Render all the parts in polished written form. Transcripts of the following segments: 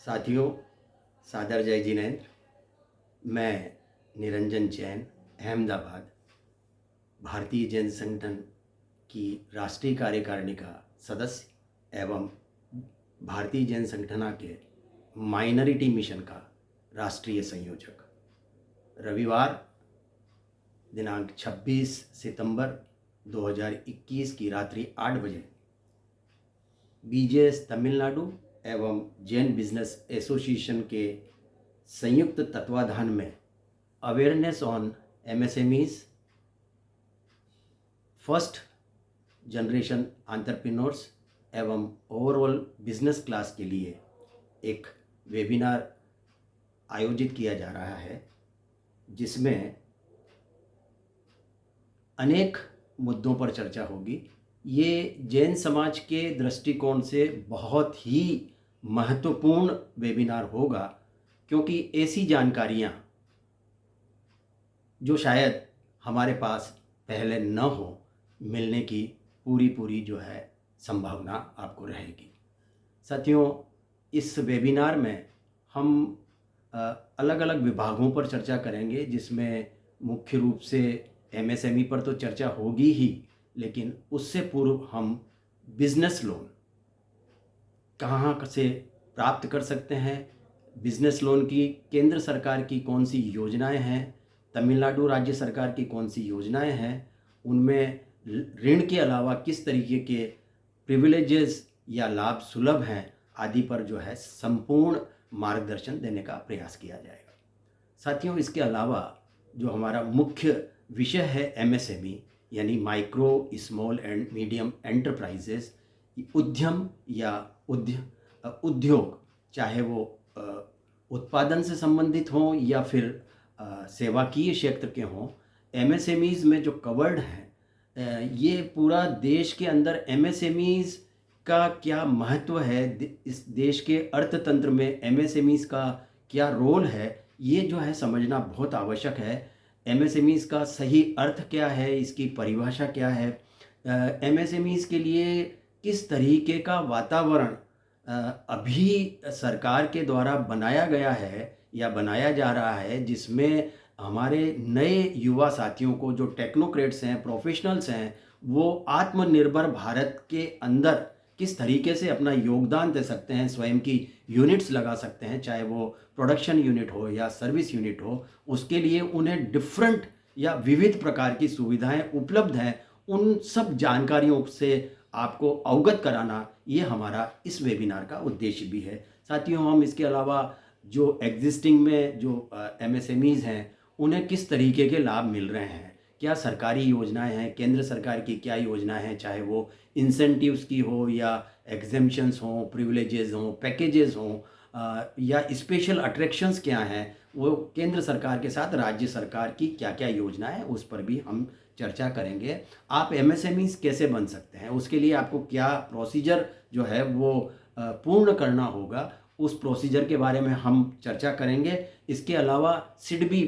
साथियों, सादर जय जिनेंद्र। मैं निरंजन जैन, अहमदाबाद, भारतीय जैन संगठन की राष्ट्रीय कार्यकारिणी का सदस्य एवं भारतीय जैन संगठन के माइनॉरिटी मिशन का राष्ट्रीय संयोजक। रविवार दिनांक 26 सितंबर 2021 की रात्रि 8 बजे बीजेएस तमिलनाडु एवं जैन बिजनेस एसोसिएशन के संयुक्त तत्वाधान में awareness on MSMEs first generation entrepreneurs एवं ओवरऑल बिजनेस क्लास के लिए एक वेबिनार आयोजित किया जा रहा है, जिसमें अनेक मुद्दों पर चर्चा होगी। ये जैन समाज के दृष्टिकोण से बहुत ही महत्वपूर्ण वेबिनार होगा, क्योंकि ऐसी जानकारियाँ जो शायद हमारे पास पहले न हो, मिलने की पूरी जो है संभावना आपको रहेगी। साथियों, इस वेबिनार में हम अलग अलग विभागों पर चर्चा करेंगे, जिसमें मुख्य रूप से एमएसएमई पर तो चर्चा होगी ही, लेकिन उससे पूर्व हम बिजनेस लोन कहाँ से प्राप्त कर सकते हैं, बिजनेस लोन की केंद्र सरकार की कौन सी योजनाएं हैं, तमिलनाडु राज्य सरकार की कौन सी योजनाएं हैं, उनमें ऋण के अलावा किस तरीके के प्रिविलेजेस या लाभ सुलभ हैं आदि पर जो है संपूर्ण मार्गदर्शन देने का प्रयास किया जाएगा। साथियों, इसके अलावा जो हमारा मुख्य विषय है एमएसएमई यानी micro small and medium enterprises, उद्यम या उद्योग, चाहे वो उत्पादन से संबंधित हों या फिर सेवाकीय क्षेत्र के हों, एमएसएमईज में जो कवर्ड हैं, ये पूरा देश के अंदर एमएसएमईज का क्या महत्व है, इस देश के अर्थतंत्र में एमएसएमईज का क्या रोल है, ये जो है समझना बहुत आवश्यक है। एमएसएमईज का सही अर्थ क्या है, इसकी परिभाषा क्या है, एमएसएमईज के लिए किस तरीके का वातावरण अभी सरकार के द्वारा बनाया गया है या बनाया जा रहा है, जिसमें हमारे नए युवा साथियों को, जो टेक्नोक्रेट्स हैं, प्रोफेशनल्स हैं, वो आत्मनिर्भर भारत के अंदर किस तरीके से अपना योगदान दे सकते हैं, स्वयं की यूनिट्स लगा सकते हैं, चाहे वो प्रोडक्शन यूनिट हो या सर्विस यूनिट हो। उसके लिए उन्हें डिफरेंट या विविध प्रकार की सुविधाएं उपलब्ध हैं, उन सब जानकारियों से आपको अवगत कराना, ये हमारा इस वेबिनार का उद्देश्य भी है। साथियों, हम इसके अलावा जो एग्जिस्टिंग में जो एमएसएमईज हैं, उन्हें किस तरीके के लाभ मिल रहे हैं, क्या सरकारी योजनाएं हैं, केंद्र सरकार की क्या योजनाएं हैं, चाहे वो इंसेंटिव्स की हो या एग्जेम्पशंस हों, प्रिविलेजेस हों, पैकेजेस हों, या स्पेशल अट्रैक्शंस क्या हैं, वो केंद्र सरकार के साथ राज्य सरकार की क्या क्या योजनाएं हैं, उस पर भी हम चर्चा करेंगे। आप एमएसएमईज कैसे बन सकते हैं, उसके लिए आपको क्या प्रोसीजर जो है वो पूर्ण करना होगा, उस प्रोसीजर के बारे में हम चर्चा करेंगे। इसके अलावा SIDBI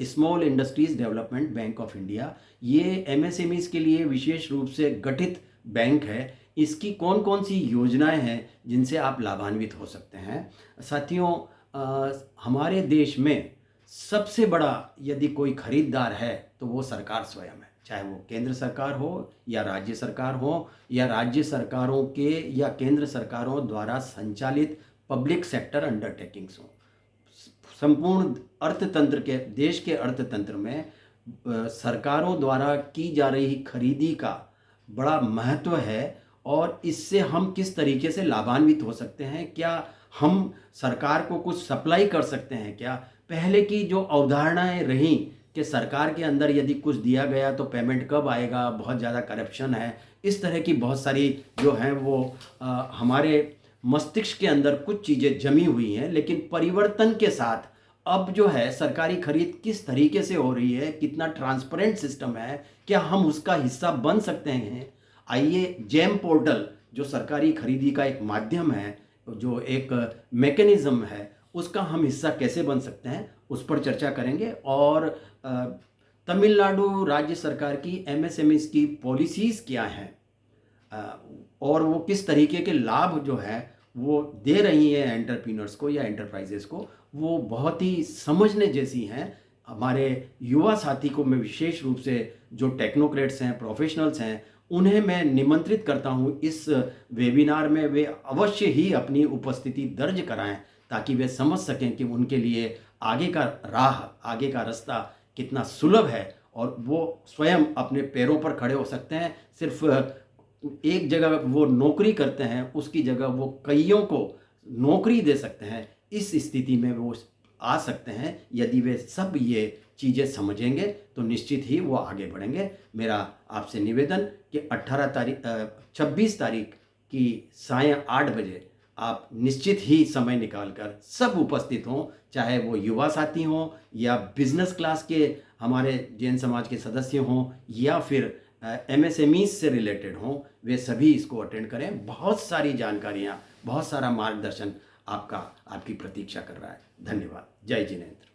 small industries development bank of India, ये एमएसएमईज के लिए विशेष रूप से गठित बैंक है। इसकी कौन कौन सी योजनाएं हैं जिनसे आप लाभान्वित हो सकते हैं। साथियों, हमारे देश में सबसे बड़ा यदि कोई खरीदार है तो वो सरकार स्वयं है, चाहे वो केंद्र सरकार हो या राज्य सरकार हो, या राज्य सरकारों के या केंद्र सरकारों द्वारा संचालित पब्लिक सेक्टर अंडरटेकिंग्स हों। संपूर्ण अर्थतंत्र के, देश के अर्थतंत्र में सरकारों द्वारा की जा रही खरीदी का बड़ा महत्व है, और इससे हम किस तरीके से लाभान्वित हो सकते हैं, क्या हम सरकार को कुछ सप्लाई कर सकते हैं। क्या पहले की जो अवधारणाएं रहीं कि सरकार के अंदर यदि कुछ दिया गया तो पेमेंट कब आएगा, बहुत ज़्यादा करप्शन है, इस तरह की बहुत सारी जो हैं वो हमारे मस्तिष्क के अंदर कुछ चीज़ें जमी हुई हैं। लेकिन परिवर्तन के साथ अब जो है सरकारी खरीद किस तरीके से हो रही है, कितना ट्रांसपेरेंट सिस्टम है, क्या हम उसका हिस्सा बन सकते हैं। आइए, जेम पोर्टल जो सरकारी खरीदी का एक माध्यम है, जो एक मैकेनिज्म है, उसका हम हिस्सा कैसे बन सकते हैं, उस पर चर्चा करेंगे। और तमिलनाडु राज्य सरकार की एमएसएमईज की पॉलिसीज़ क्या हैं, और वो किस तरीके के लाभ जो है वो दे रही हैं एंटरप्रेन्योर्स को या एंटरप्राइजेस को, वो बहुत ही समझने जैसी हैं। हमारे युवा साथी को मैं विशेष रूप से, जो टेक्नोक्रेट्स हैं, प्रोफेशनल्स हैं, उन्हें मैं निमंत्रित करता हूँ इस वेबिनार में वे अवश्य ही अपनी उपस्थिति दर्ज कराएं, ताकि वे समझ सकें कि उनके लिए आगे का राह, आगे का रास्ता कितना सुलभ है और वो स्वयं अपने पैरों पर खड़े हो सकते हैं। सिर्फ एक जगह वो नौकरी करते हैं, उसकी जगह वो कईयों को नौकरी दे सकते हैं। इस स्थिति में वो आ सकते हैं। यदि वे सब ये चीज़ें समझेंगे तो निश्चित ही वो आगे बढ़ेंगे। मेरा आपसे निवेदन कि 26 तारीख की सायं 8 बजे आप निश्चित ही समय निकालकर सब उपस्थित हों, चाहे वो युवा साथी हों या बिजनेस क्लास के हमारे जैन समाज के सदस्य हों या फिर MSMEs से रिलेटेड हों, वे सभी इसको अटेंड करें। बहुत सारी जानकारियाँ, बहुत सारा मार्गदर्शन आपकी प्रतीक्षा कर रहा है। धन्यवाद। जय जिनेंद्र।